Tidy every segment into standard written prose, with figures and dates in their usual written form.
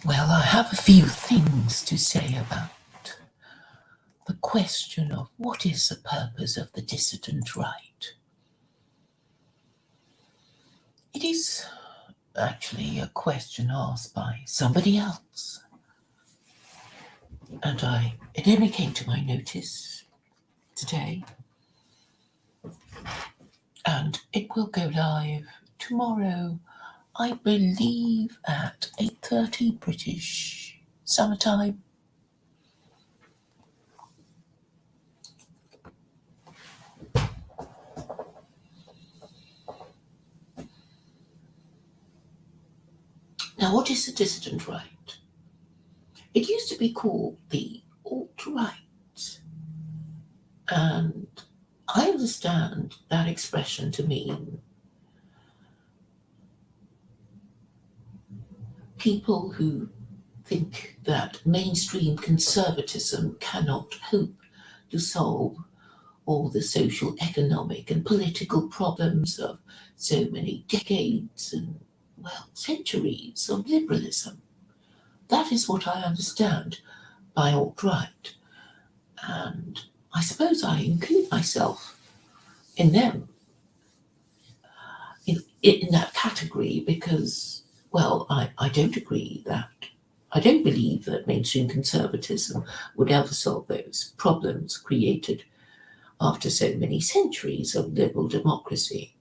Well, I have a few things to say about the question of what is the purpose of the dissident right. It is actually a question asked by somebody else, and it only came to my notice today, and it will go live tomorrow, I believe at 8:30 British summertime. Now, what is the dissident right? It used to be called the alt-right, and I understand that expression to mean people who think that mainstream conservatism cannot hope to solve all the social, economic, and political problems of so many decades and, well, centuries of liberalism. That is what I understand by alt-right. And I suppose I include myself in them, in that category, because, well, I don't agree that, I don't believe that mainstream conservatism would ever solve those problems created after so many centuries of liberal democracy.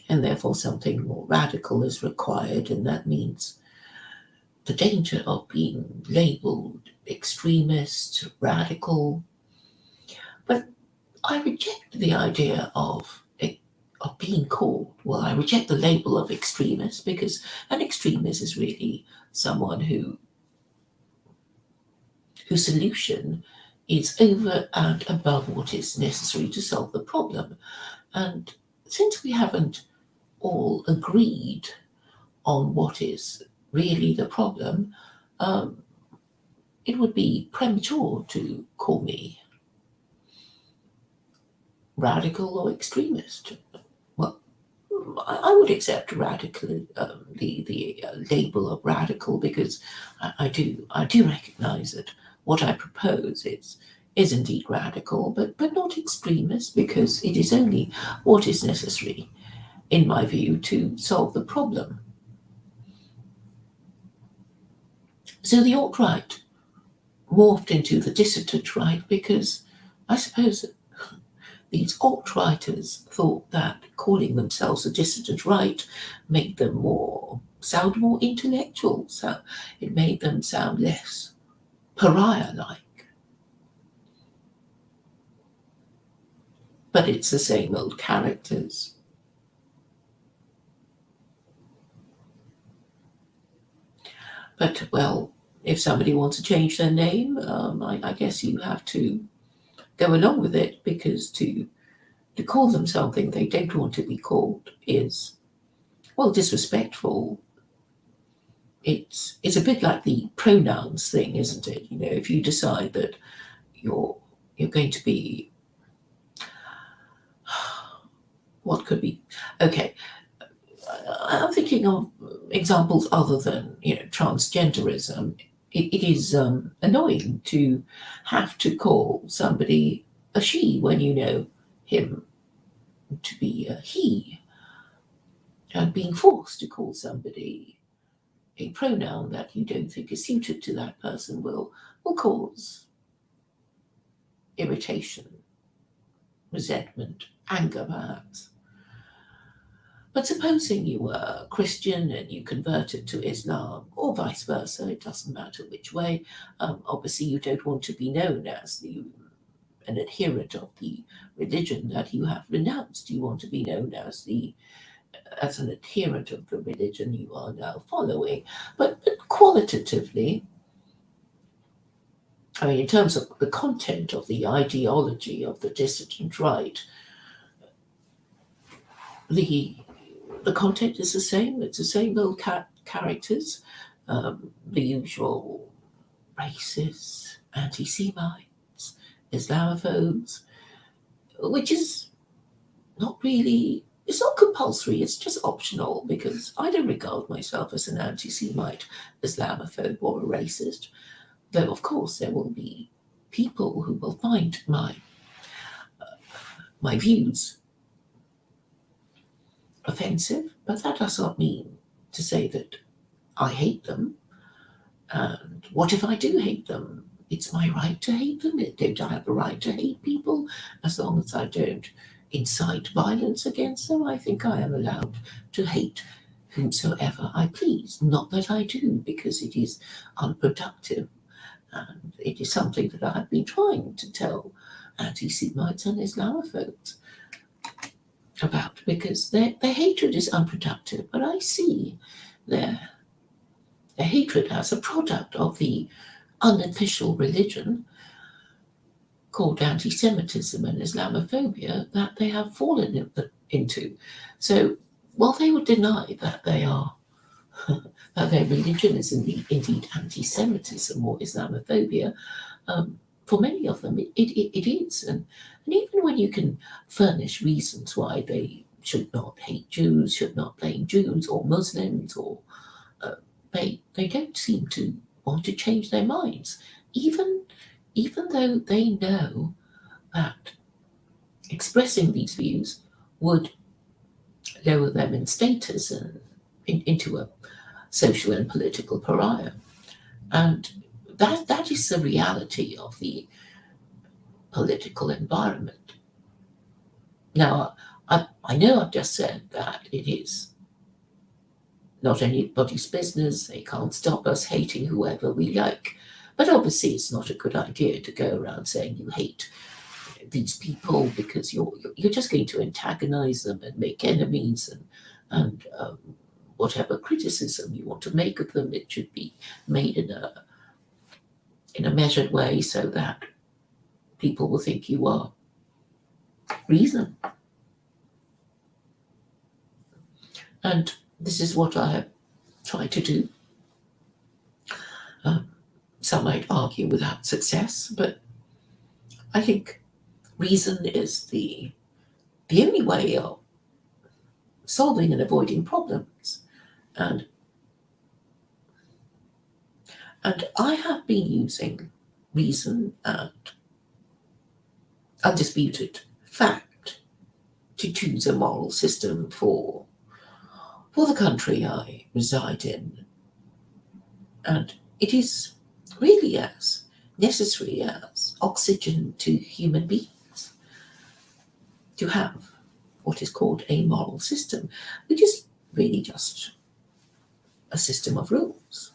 And therefore, something more radical is required, and that means the danger of being labeled extremist, radical. But I reject the idea of being called, well, I reject the label of extremist, because an extremist is really someone whose solution is over and above what is necessary to solve the problem. And since we haven't all agreed on what is really the problem, it would be premature to call me radical or extremist. Well, I would accept radical, the label of radical, because I do recognise that what I propose is indeed radical, but not extremist, because it is only what is necessary, in my view, to solve the problem. So the alt-right morphed into the dissident right because I suppose these alt-righters thought that calling themselves a dissident right made them sound more intellectual, so it made them sound less pariah-like. But it's the same old characters. But, well, if somebody wants to change their name, I guess you have to go along with it, because to call them something they don't want to be called is, well, disrespectful. It's a bit like the pronouns thing, isn't it? You know, if you decide that you're going to be, what could be, okay, I'm thinking of examples other than, transgenderism. It is annoying to have to call somebody a she when you know him to be a he, and being forced to call somebody a pronoun that you don't think is suited to that person will cause irritation, resentment, anger, perhaps. But supposing you were Christian and you converted to Islam, or vice versa, it doesn't matter which way. Obviously, you don't want to be known as an adherent of the religion that you have renounced. You want to be known as an adherent of the religion you are now following. But qualitatively, I mean, in terms of the content of the ideology of the dissident right, the content is the same. It's the same old characters, the usual racists, anti-Semites, Islamophobes, which is not really It's not compulsory, it's just optional, because I don't regard myself as an anti-Semite, Islamophobe, or a racist. Though, of course, there will be people who will find my views offensive, but that does not mean to say that I hate them. And what if I do hate them? It's my right to hate them. Don't I have a right to hate people? As long as I don't incite violence against them, I think I am allowed to hate whomsoever I please. Not that I do, because it is unproductive. And it is something that I have been trying to tell anti-Semites and Islamophobes about, because their hatred is unproductive. But I see their hatred as a product of the unofficial religion called anti-Semitism and Islamophobia that they have fallen into. So while they would deny that they are that their religion is indeed anti-Semitism or Islamophobia, for many of them it is. And even when you can furnish reasons why they should not hate Jews, should not blame Jews or Muslims, or they don't seem to want to change their minds, even though they know that expressing these views would lower them in status and into a social and political pariah. And that is the reality of the political environment. Now, I know I've just said that it is not anybody's business. They can't stop us hating whoever we like. But obviously, it's not a good idea to go around saying you hate these people, because you're just going to antagonize them and make enemies, and whatever criticism you want to make of them, it should be made in a measured way, so that people will think you are reason. And this is what I have tried to do. Some might argue without success, but I think reason is the only way of solving and avoiding problems. And I have been using reason and undisputed fact to choose a moral system for the country I reside in. And it is really as necessary as oxygen to human beings to have what is called a moral system, which is really just a system of rules.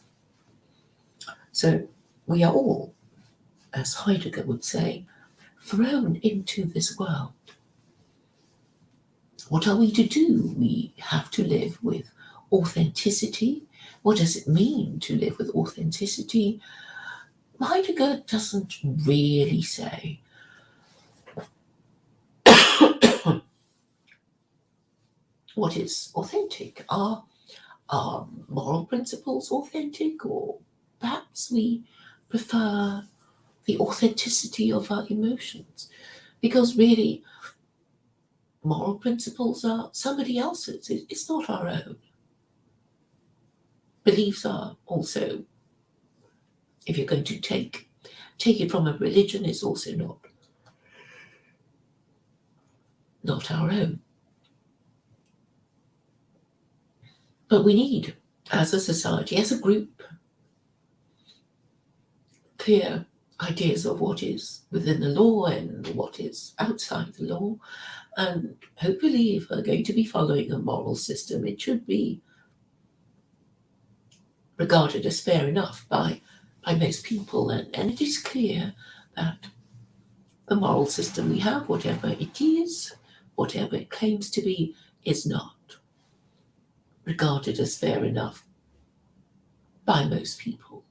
So we are all, as Heidegger would say, thrown into this world. What are we to do? We have to live with authenticity. What does it mean to live with authenticity? Heidegger doesn't really say. What is authentic? Are moral principles authentic? Or perhaps we prefer the authenticity of our emotions? Because really, moral principles are somebody else's. It's not our own. Beliefs are also, if you're going to take it from a religion, is also not our own. But we need, as a society, as a group, clear ideas of what is within the law and what is outside the law. And hopefully, if we're going to be following a moral system, it should be regarded as fair enough by most people. And it is clear that the moral system we have, whatever it is, whatever it claims to be, is not regarded as fair enough by most people.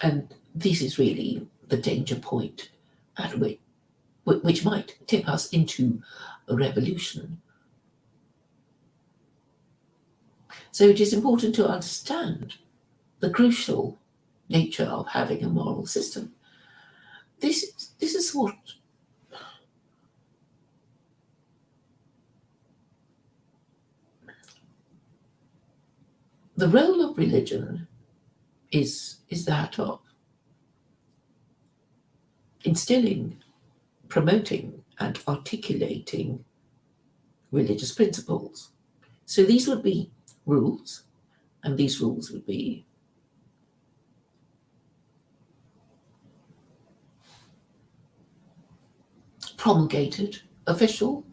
And this is really the danger point at which might tip us into a revolution. So it is important to understand the crucial nature of having a moral system. This is what the role of religion is that of instilling, promoting, and articulating religious principles. So these would be rules, and these rules would be promulgated, official,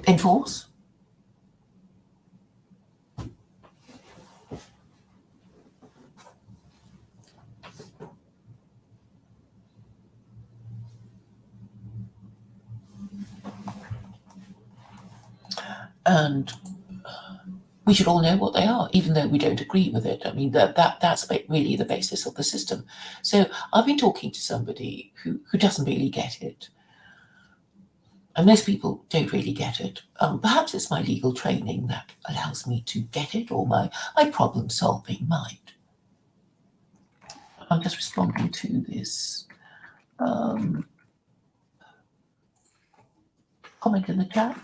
enforce. And we should all know what they are, even though we don't agree with it. I mean, that's really the basis of the system. So I've been talking to somebody who doesn't really get it. And most people don't really get it. Perhaps it's my legal training that allows me to get it, or my problem-solving mind. I'm just responding to this comment in the chat.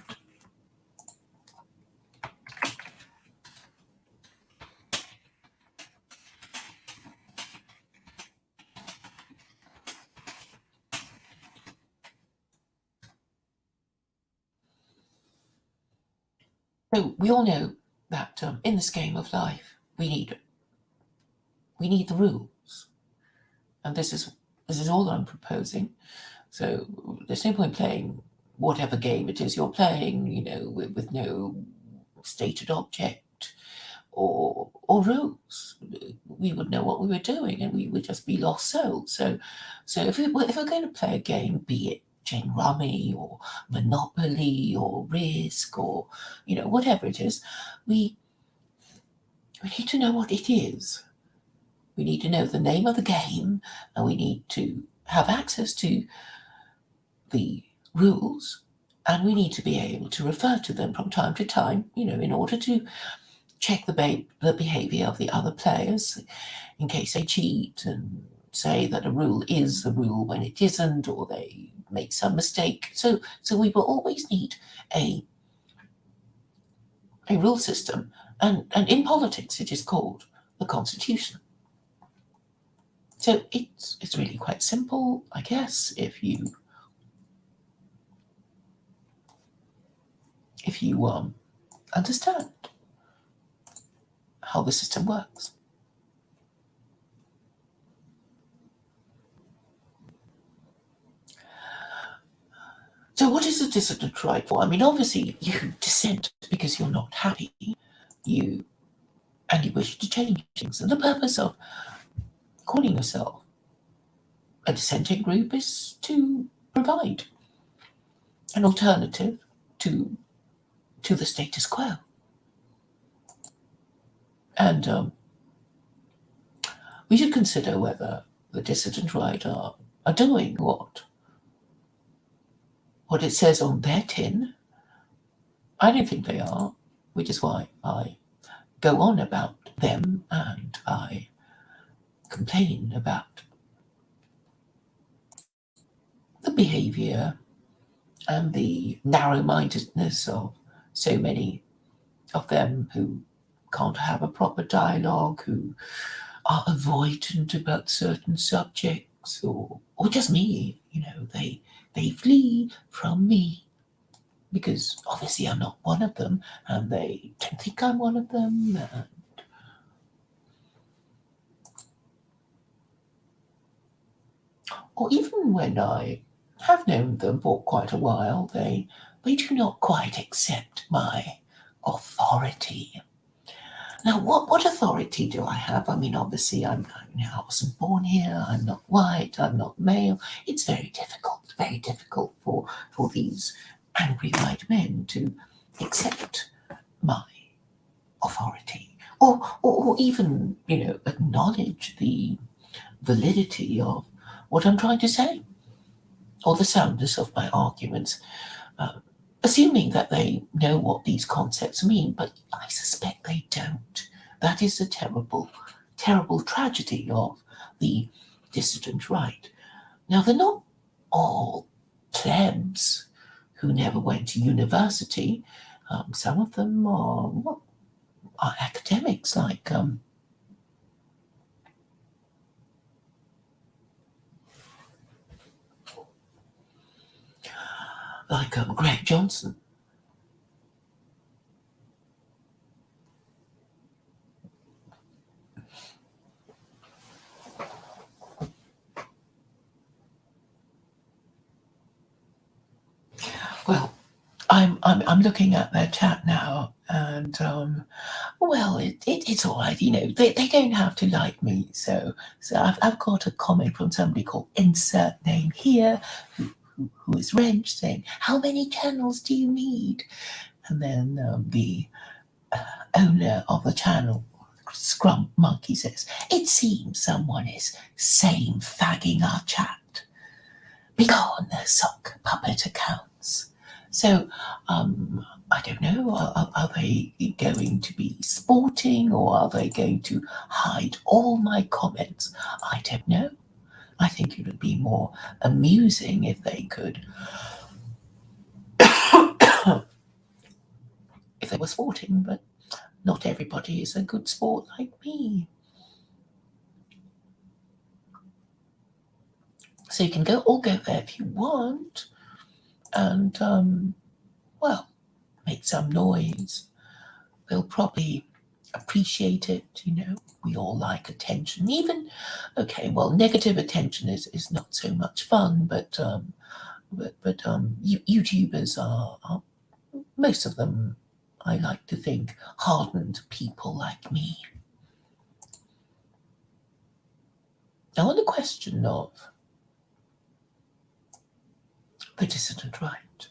So we all know that in this game of life, we need the rules, and this is all I'm proposing. So there's no point playing whatever game it is you're playing, with no stated object or rules. We would know what we were doing, and we would just be lost souls. So if we're going to play a game, be it Gin Rummy or Monopoly or Risk or whatever it is, we need to know what it is. We need to know the name of the game, and we need to have access to the rules, and we need to be able to refer to them from time to time, in order to check the behavior of the other players in case they cheat and say that a rule is the rule when it isn't, or they make some mistake. So we will always need a rule system, and in politics it is called the Constitution. So it's really quite simple, I guess, if you understand how the system works. So what is a dissident right for? I mean, obviously you dissent because you're not happy, you wish to change things, and the purpose of calling yourself a dissenting group is to provide an alternative to the status quo. And we should consider whether the dissident right are doing what it says on their tin. I don't think they are, which is why I go on about them and I complain about the behaviour and the narrow-mindedness of so many of them who can't have a proper dialogue, who are avoidant about certain subjects, or just me, they flee from me because obviously I'm not one of them, and they don't think I'm one of them. Or even when I have known them for quite a while, they do not quite accept my authority. Now, what authority do I have? I mean, obviously, I wasn't born here. I'm not white. I'm not male. It's very difficult for these angry white men to accept my authority, or even acknowledge the validity of what I'm trying to say, or the soundness of my arguments. Assuming that they know what these concepts mean, but I suspect they don't. That is the terrible tragedy of the dissident right. Now, they're not all plebs who never went to university. Some of them are academics like Greg Johnson. Well, I'm looking at their chat now, and well, it's all right. You know, they don't have to like me. So I've got a comment from somebody called Insert Name Here, who is Wrench, saying, "How many channels do you need?" And then the owner of the channel, Scrumpmonkey, says, "It seems someone is same fagging our chat. Begone, sock puppet accounts." So, I don't know, are they going to be sporting, or are they going to hide all my comments? I don't know. I think it would be more amusing if they could, if they were sporting, but not everybody is a good sport like me. So you can all go there if you want, and well, make some noise. They'll probably appreciate it. You know, we all like attention. Even, okay, well, negative attention is not so much fun, but YouTubers are most of them, I like to think, hardened people like me. Now, on the question of the dissident right,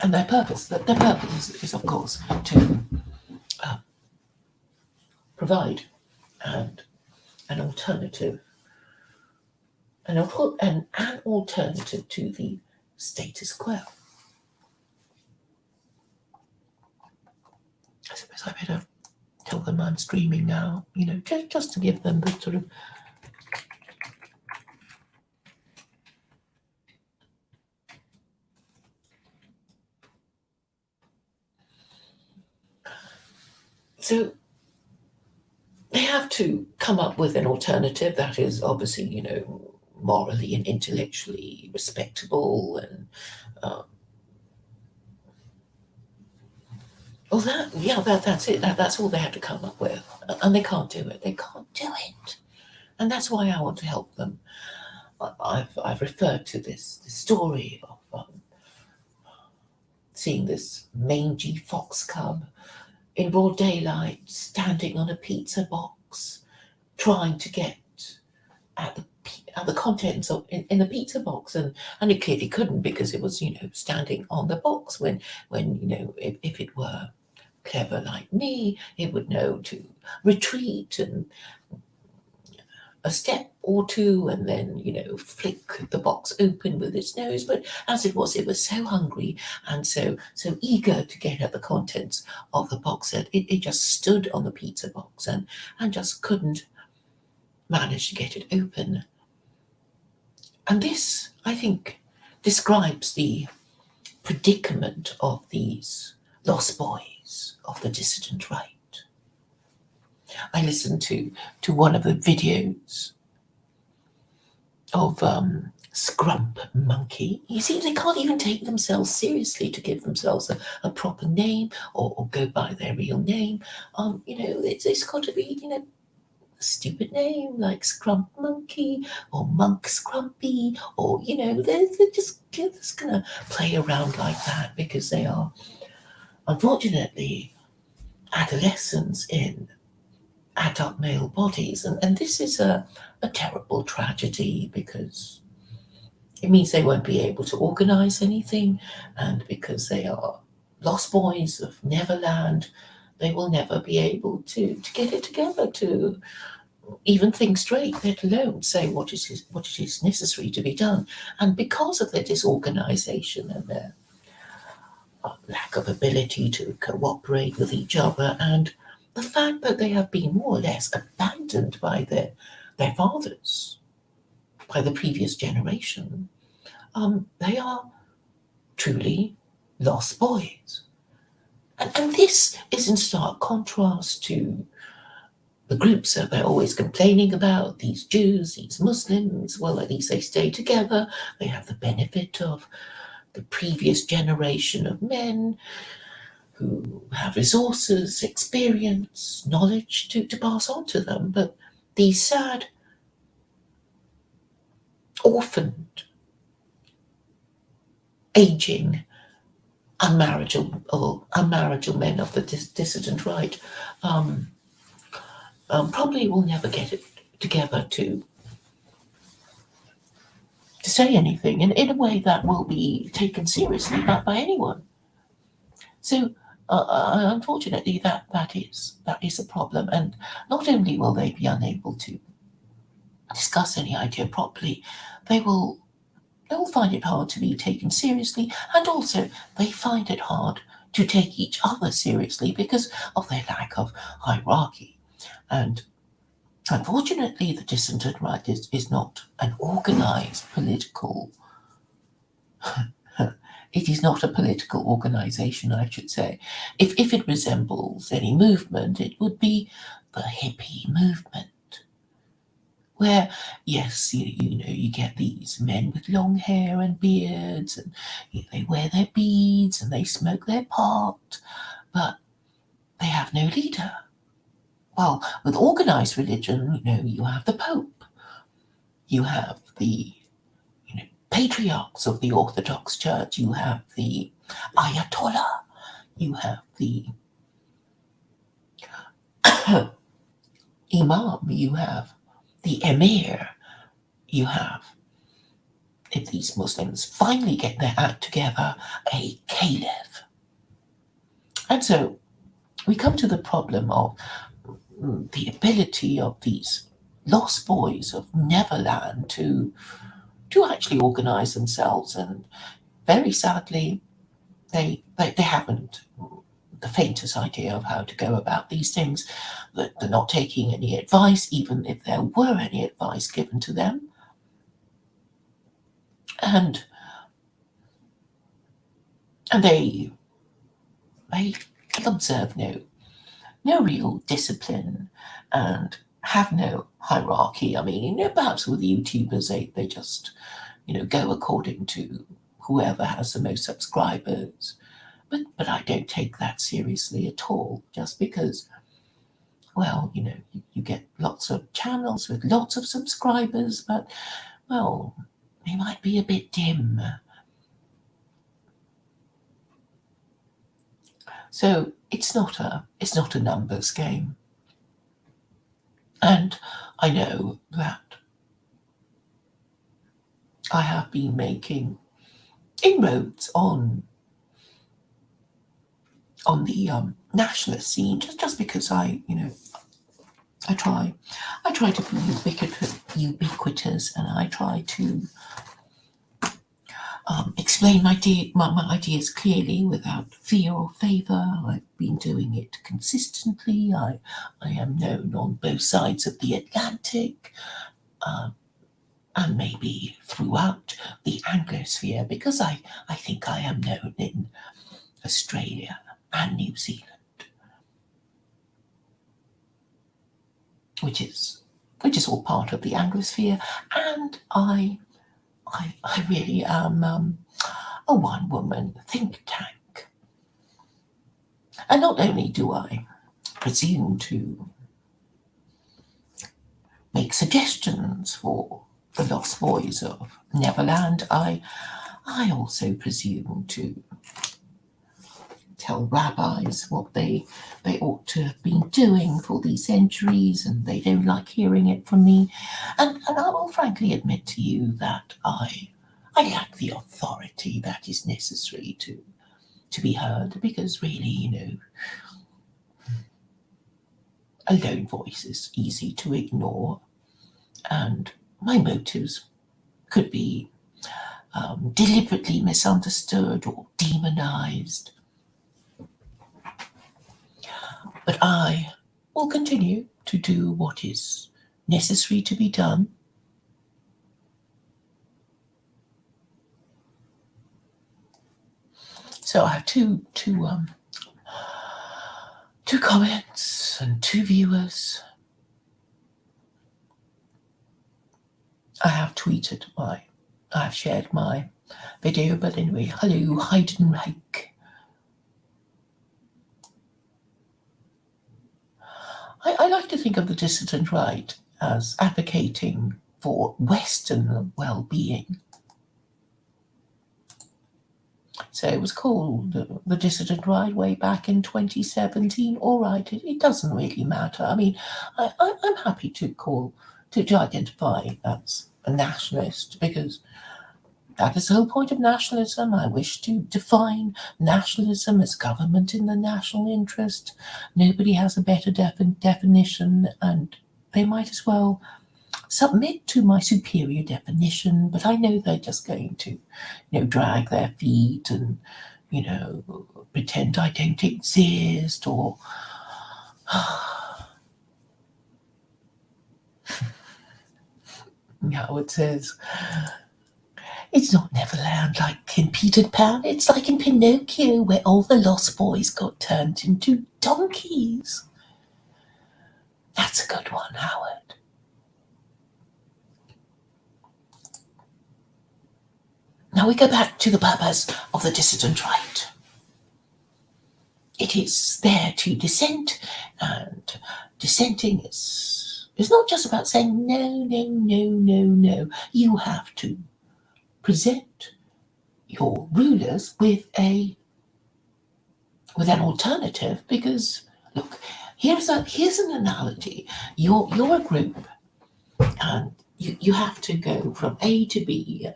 and their purpose is of course to provide an alternative, an alternative to the status quo. I suppose I better tell them I'm streaming now, you know, just to give them the sort of so they have to come up with an alternative that is obviously, you know, morally and intellectually respectable, and well, that's it. That's all they have to come up with, and they can't do it. They can't do it, and that's why I want to help them. I've referred to this story of seeing this mangy fox cub in broad daylight, standing on a pizza box, trying to get at the contents in the pizza box, and it clearly couldn't, because it was, you know, standing on the box. When you know, if it were clever like me, it would know to retreat and a step or two, and then, you know, flick the box open with its nose. But as it was so hungry and so eager to get at the contents of the box that it just stood on the pizza box and just couldn't manage to get it open. And this, I think, describes the predicament of these lost boys of the dissident right. I listened to one of the videos of Scrumpmonkey. You see, they can't even take themselves seriously to give themselves a proper name, or go by their real name. You know, it's got to be, you know, a stupid name like Scrumpmonkey or Monk Scrumpy, or, you know, they're just gonna play around like that because they are, unfortunately, adolescents in adult male bodies, and this is a terrible tragedy, because it means they won't be able to organize anything, and because they are lost boys of Neverland, they will never be able to get it together, to even think straight, let alone say what it is necessary to be done. And because of their disorganization and their lack of ability to cooperate with each other, and the fact that they have been more or less abandoned by their fathers, by the previous generation, they are truly lost boys. And this is in stark contrast to the groups that they're always complaining about, these Jews, these Muslims. Well, at least they stay together. They have the benefit of the previous generation of men who have resources, experience, knowledge to pass on to them. But these sad, orphaned, aging, unmarriageable men of the dissident right probably will never get it together to say anything in a way that will be taken seriously by anyone. So, unfortunately, that is a problem, and not only will they be unable to discuss any idea properly, they will find it hard to be taken seriously, and also they find it hard to take each other seriously because of their lack of hierarchy. And unfortunately, the dissident right is not an organized political. It is not a political organization, I should say. If it resembles any movement, it would be the hippie movement, where, yes, you get these men with long hair and beards, and they wear their beads and they smoke their pot, but they have no leader. Well, with organized religion, you have the Pope, you have the patriarchs of the Orthodox Church, you have the Ayatollah, you have the Imam, you have the Emir, you have, if these Muslims finally get their act together, a Caliph. And so we come to the problem of the ability of these lost boys of Neverland to actually organize themselves, and very sadly they haven't the faintest idea of how to go about these things. That they're not taking any advice, even if there were any advice given to them, and they observe no real discipline and have no hierarchy. I mean, perhaps with YouTubers, they just, go according to whoever has the most subscribers. But I don't take that seriously at all, just because, well, you get lots of channels with lots of subscribers, but, well, they might be a bit dim. So it's not a numbers game. And I know that I have been making inroads on the nationalist scene just because I try to be ubiquitous, and I try to explain my ideas clearly without fear or favour. I've been doing it consistently. I am known on both sides of the Atlantic, and maybe throughout the Anglosphere, because I think I am known in Australia and New Zealand, which is all part of the Anglosphere, and I really am a one-woman think tank. And not only do I presume to make suggestions for the lost boys of Neverland, I also presume to tell rabbis what they ought to have been doing for these centuries, and they don't like hearing it from me. And I will frankly admit to you that I lack the authority that is necessary to be heard, because really, a lone voice is easy to ignore, and my motives could be deliberately misunderstood or demonized. But I will continue to do what is necessary to be done. So I have two 2 comments and 2 viewers. I have shared my video, but anyway, hello, Heidenreich. I like to think of the dissident right as advocating for Western well-being. So it was called the dissident right way back in 2017. All right, it doesn't really matter. I mean, I'm happy to identify as a nationalist because that is the whole point of nationalism. I wish to define nationalism as government in the national interest. Nobody has a better definition, and they might as well submit to my superior definition. But I know they're just going to, drag their feet and, pretend I don't exist or. Howard says, it's not Neverland like in Peter Pan. It's like in Pinocchio, where all the lost boys got turned into donkeys. That's a good one, Howard. Now we go back to the purpose of the dissident right. It is there to dissent, and dissenting is not just about saying no, no, no, no, no. You have to present your rulers with an alternative, because look, here's an analogy. You're a group, and you have to go from A to B.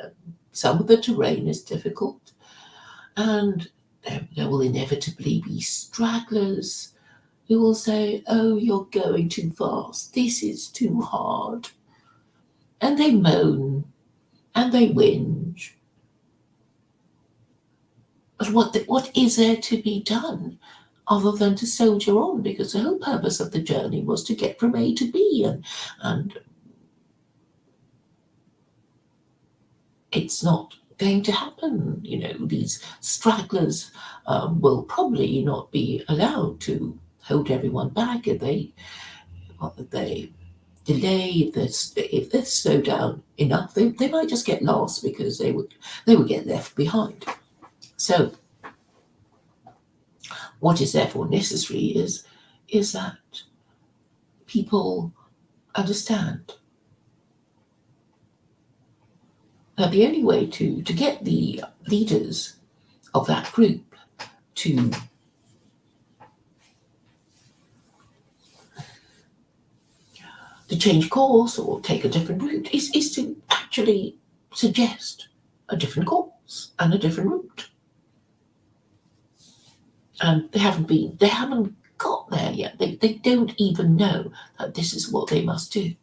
Some of the terrain is difficult, and there will inevitably be stragglers who will say, "Oh, you're going too fast. This is too hard," and they moan and they whinge. But what is there to be done other than to soldier on? Because the whole purpose of the journey was to get from A to B, and it's not going to happen. These stragglers will probably not be allowed to hold everyone back if they delay, if they slow down enough. They might just get lost because they would get left behind. So what is therefore necessary is that people understand that the only way to get the leaders of that group to change course or take a different route is to actually suggest a different course and a different route. And they haven't got there yet. They don't even know that this is what they must do.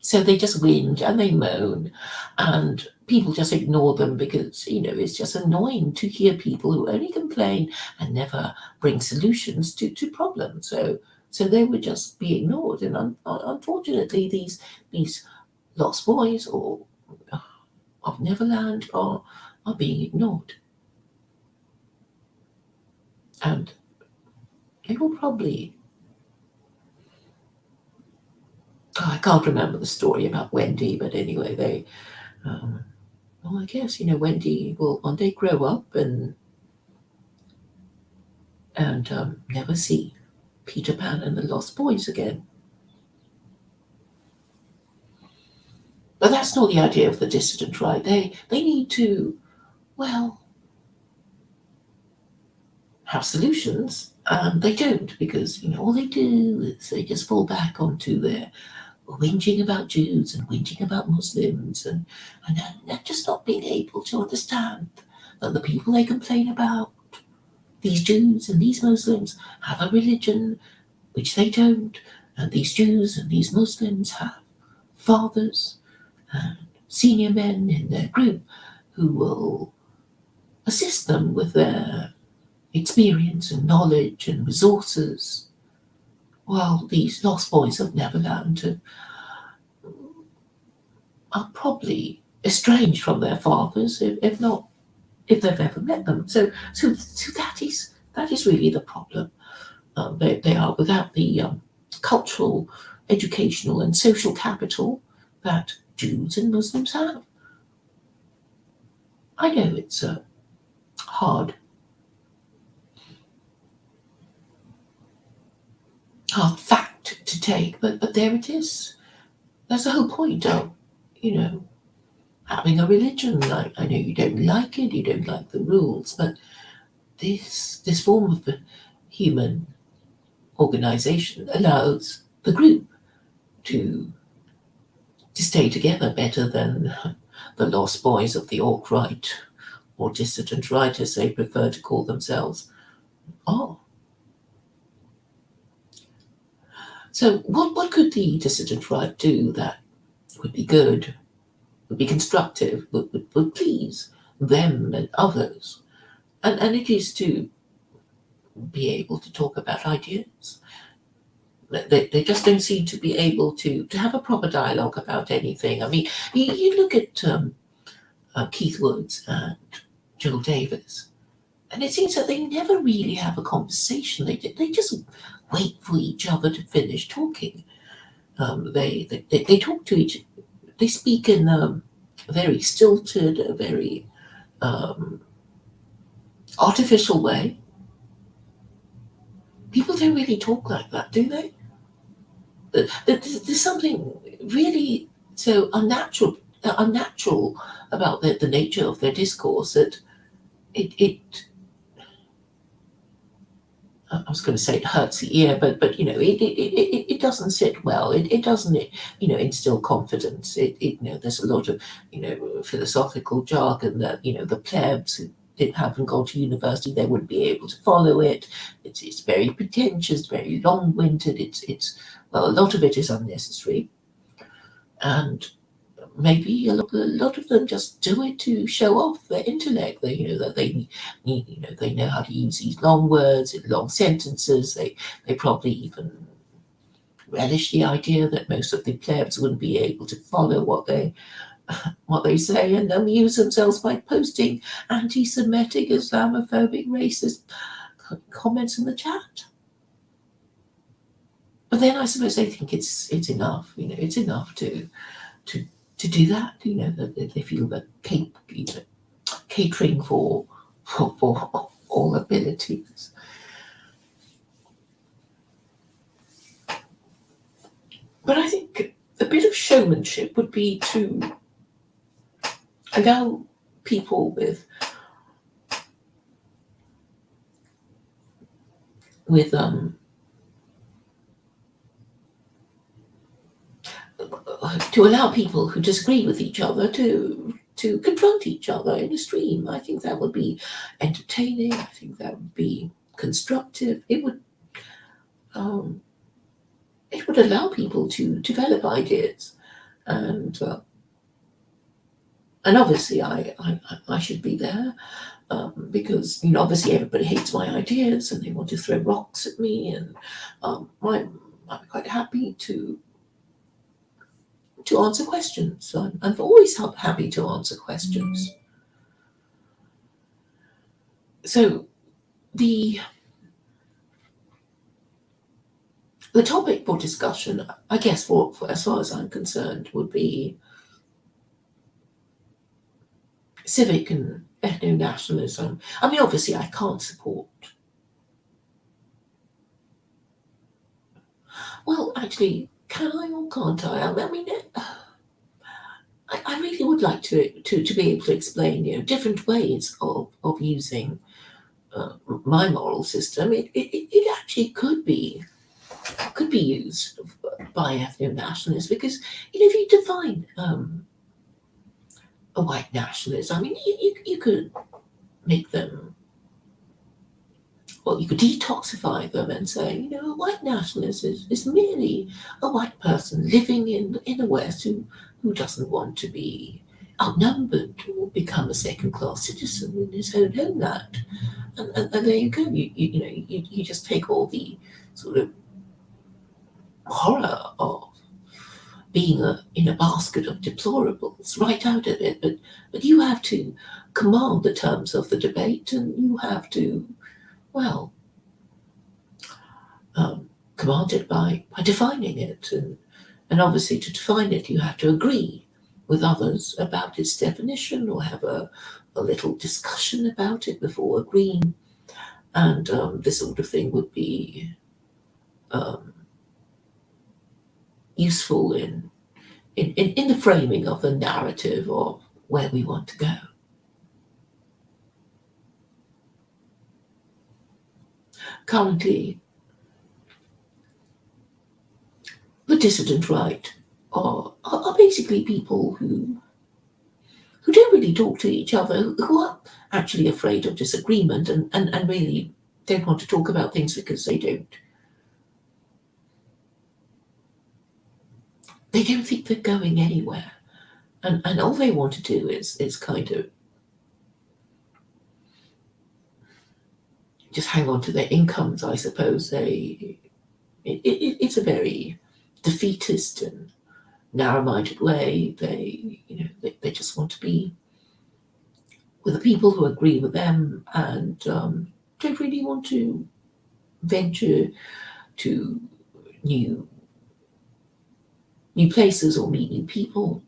So they just whinge and they moan, and people just ignore them because, it's just annoying to hear people who only complain and never bring solutions to problems. So they would just be ignored. And unfortunately, these lost boys of Neverland are being ignored. And it will probably... I can't remember the story about Wendy, but anyway, I guess, Wendy will one day grow up and never see Peter Pan and the Lost Boys again. But that's not the idea of the dissident right. They need to, have solutions, and they don't, because, all they do is they just fall back onto their whinging about Jews and whinging about Muslims and just not being able to understand that the people they complain about, these Jews and these Muslims, have a religion which they don't, and these Jews and these Muslims have fathers and senior men in their group who will assist them with their experience and knowledge and resources, while these lost boys of Neverland are probably estranged from their fathers, if they've ever met them. So that That is really the problem. They are without the cultural, educational, and social capital that Jews and Muslims have. I know it's a hard fact to take, but there it is. That's the whole point of, having a religion. I know you don't like it, you don't like the rules, but this form of human organization allows the group to stay together better than the lost boys of the alt-right or dissident right, as they prefer to call themselves. So what could the dissident right do that would be good, would be constructive, would please them and others? And it is to be able to talk about ideas. They just don't seem to be able to have a proper dialogue about anything. I mean, you look at Keith Woods and Joel Davis, and it seems that they never really have a conversation. They just wait for each other to finish talking. They talk to each. They speak in a very stilted, a very artificial way. People don't really talk like that, do they? There's something really so unnatural about the nature of their discourse that it I was going to say it hurts the ear, but it doesn't sit well. It doesn't instill confidence. There's a lot of philosophical jargon that the plebs who haven't gone to university, they wouldn't be able to follow it. It's very pretentious, very long-winded. It's a lot of it is unnecessary, and maybe a lot of them just do it to show off their intellect. That they know how to use these long words and long sentences. They probably even relish the idea that most of the plebs wouldn't be able to follow what they say, and amuse themselves by posting anti-Semitic, Islamophobic, racist comments in the chat. But then I suppose they think it's enough. It's enough to do that. That they feel that catering for all abilities. But I think a bit of showmanship would be to allow people to allow people who disagree with each other to confront each other in a stream. I think that would be entertaining. I think that would be constructive. It would allow people to develop ideas, and obviously I should be there, because obviously everybody hates my ideas and they want to throw rocks at me, and I'm quite happy to answer questions. I'm always happy to answer questions. So the topic for discussion, I guess, for as far as I'm concerned, would be civic and ethno-nationalism. I mean, obviously I can't support. Well, actually, can I or can't I? I mean, I really would like to be able to explain, different ways of using my moral system. It actually could be used by ethno-nationalists, because if you define a white nationalist, I mean, you could make them. Well, you could detoxify them and say, a white nationalist is merely a white person living in a West who doesn't want to be outnumbered or become a second-class citizen in his own homeland. And there you go. You just take all the sort of horror of being in a basket of deplorables right out of it. But you have to command the terms of the debate, and you have to well, commanded by defining it. And obviously, to define it, you have to agree with others about its definition or have a little discussion about it before agreeing. And this sort of thing would be um, useful in the framing of the narrative of where we want to go. Currently, the dissident right are basically people who don't really talk to each other, who are actually afraid of disagreement and really don't want to talk about things because they don't think they're going anywhere. And all they want to do is kind of just hang on to their incomes, I suppose. It's a very defeatist and narrow-minded way. They just want to be with the people who agree with them and don't really want to venture to new places or meet new people.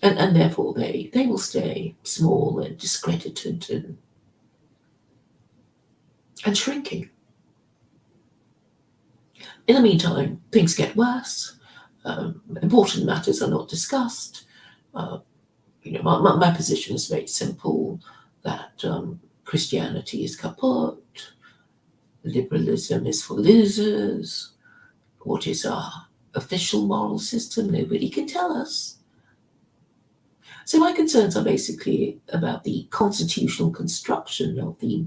And therefore they will stay small and discredited and shrinking. In the meantime, things get worse. Important matters are not discussed. My position is very simple, that Christianity is kaput, liberalism is for losers. What is our official moral system? Nobody can tell us. So my concerns are basically about the constitutional construction of the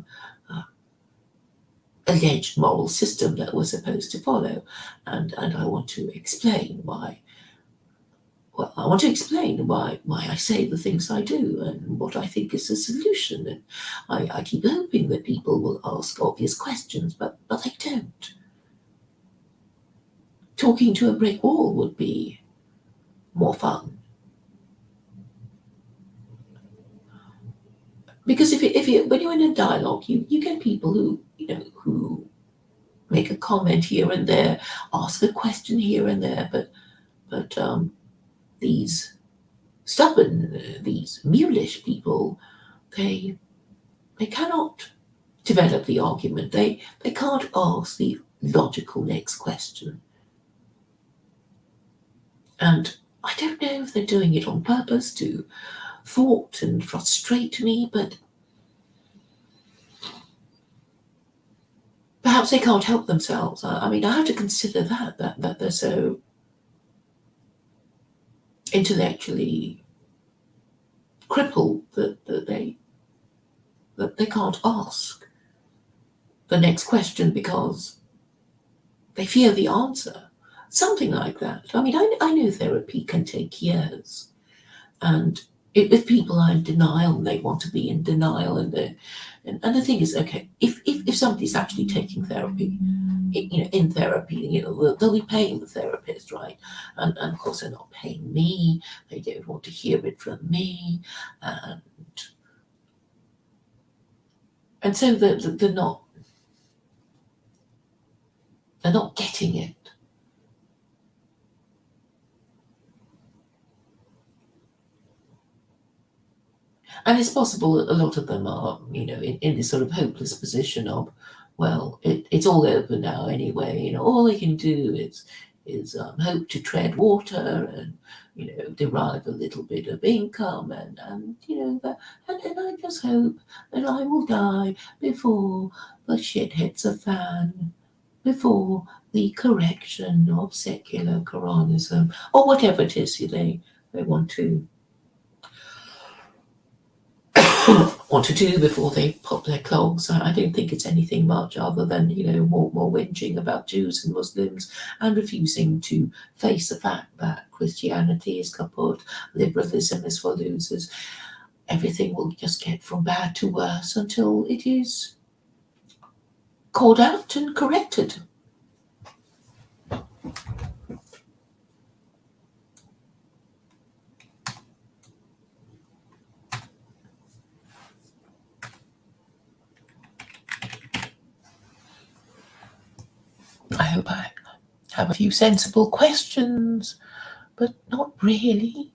alleged moral system that we're supposed to follow. And I want to explain why. Well, I want to explain why I say the things I do and what I think is the solution. And I keep hoping that people will ask obvious questions, but they don't. Talking to a brick wall would be more fun. Because when you're in a dialogue, you get people who make a comment here and there, ask a question here and there, but these stubborn, these mulish people, they cannot develop the argument. They can't ask the logical next question. And I don't know if they're doing it on purpose to thwart and frustrate me, but perhaps they can't help themselves. I mean, I have to consider that they're so intellectually crippled that they can't ask the next question because they fear the answer. Something like that. I mean, I know therapy can take years, and if people are in denial and they want to be in denial, and the thing is, okay, if somebody's actually taking therapy, in therapy, they'll be paying the therapist, right? And of course they're not paying me. They don't want to hear it from me, and so they're not getting it. And it's possible that a lot of them are, in this sort of hopeless position of, well, it's all over now anyway. All they can do is hope to tread water and derive a little bit of income and I just hope that I will die before the shit hits a fan, before the correction of secular Quranism or whatever it is they want to do before they pop their clogs. I don't think it's anything much other than, more whinging about Jews and Muslims and refusing to face the fact that Christianity is kaput, liberalism is for losers. Everything will just get from bad to worse until it is called out and corrected. I hope I have a few sensible questions, but not really.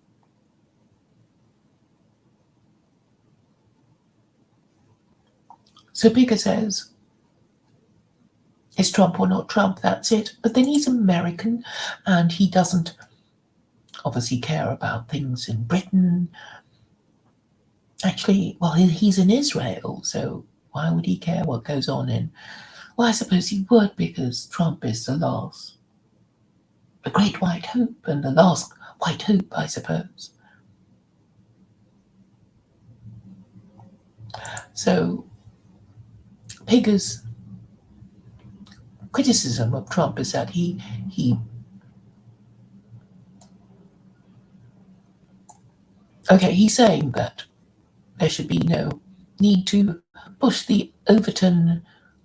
So Bigger says, is Trump or not Trump? That's it. But then he's American and he doesn't obviously care about things in Britain. Actually, well, he's in Israel, so why would he care what goes on in? Well, I suppose he would because Trump is the great white hope and the last white hope, I suppose. So Pigger's criticism of Trump is that he he's saying that there should be no need to push the Overton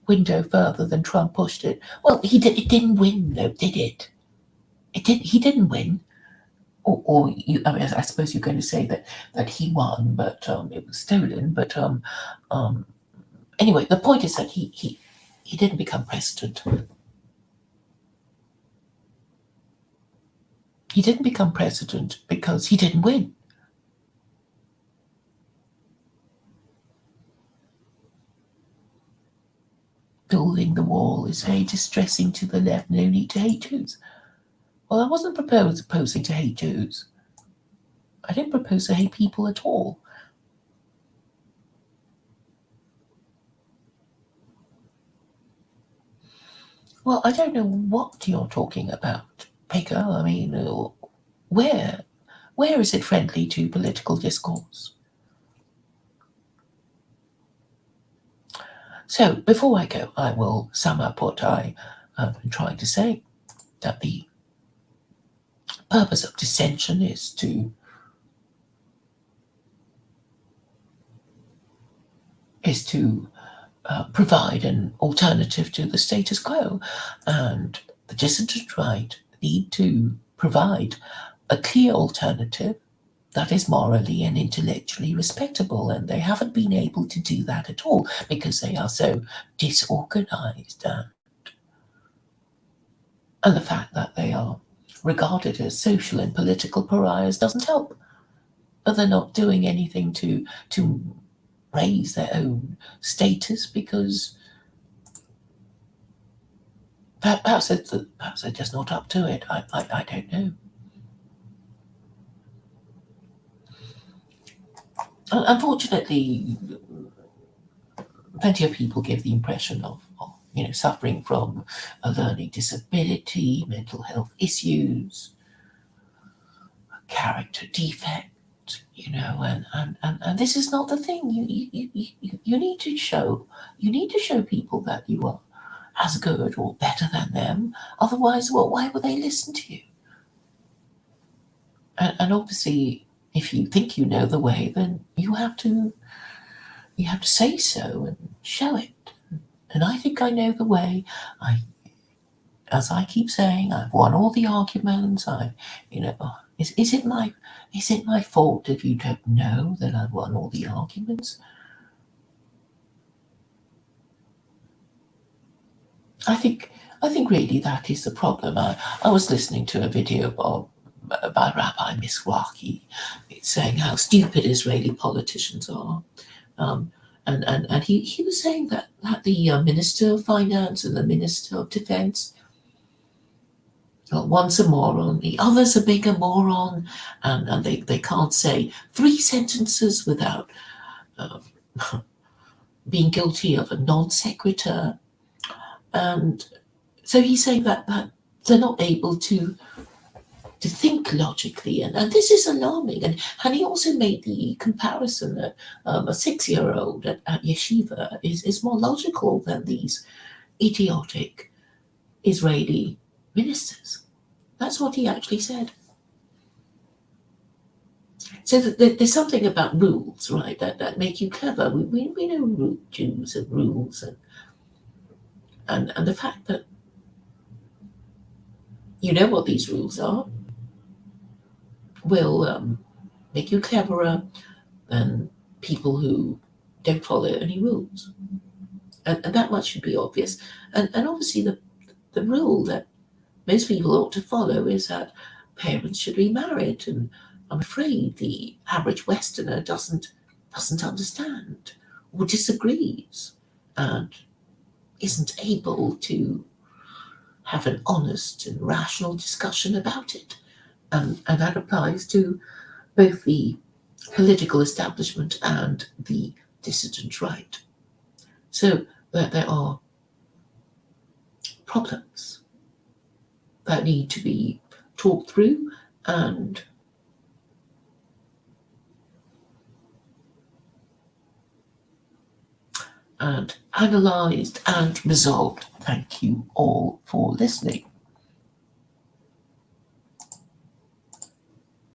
window further than Trump pushed it. Well, it didn't win, though, did it? He didn't win. Or you, I mean, I suppose you're going to say that he won, but it was stolen. But anyway, the point is that he didn't become president. He didn't become president because he didn't win. Building the wall is very distressing to the left. No need to hate Jews. Well, I wasn't proposing to hate Jews. I didn't propose to hate people at all. Well, I don't know what you're talking about, Pigger. I mean, where is it friendly to political discourse? So, before I go, I will sum up what I have been trying to say, that the purpose of dissension is to provide an alternative to the status quo, and the dissident right need to provide a clear alternative that is morally and intellectually respectable, and they haven't been able to do that at all because they are so disorganized, and the fact that they are regarded as social and political pariahs doesn't help. But they're not doing anything to raise their own status because perhaps they're just not up to it. I don't know. Unfortunately, plenty of people give the impression of suffering from a learning disability, mental health issues, character defect, and this is not the thing. You need to show people that you are as good or better than them. Otherwise, well, why would they listen to you? And obviously, if you think you know the way, then you have to say so and show it. And I think I know the way. As I keep saying, I've won all the arguments. Is it my fault if you don't know that I've won all the arguments? I think really that is the problem. I was listening to a video by Rabbi Miswaki saying how stupid Israeli politicians are. And he was saying that the Minister of Finance and the Minister of Defense, well, one's a moron, the other's a bigger moron, and they can't say 3 sentences without being guilty of a non sequitur. And so he's saying that they're not able to think logically, and this is alarming. And he also made the comparison that a 6-year-old at yeshiva is more logical than these idiotic Israeli ministers. That's what he actually said. So there's something about rules, right, that make you clever. We know Jews and rules, and the fact that you know what these rules are will make you cleverer than people who don't follow any rules. And that much should be obvious. And obviously the rule that most people ought to follow is that parents should be married, and I'm afraid the average Westerner doesn't understand or disagrees and isn't able to have an honest and rational discussion about it. And that applies to both the political establishment and the dissident right. So that there are problems that need to be talked through and analysed and resolved. Thank you all for listening.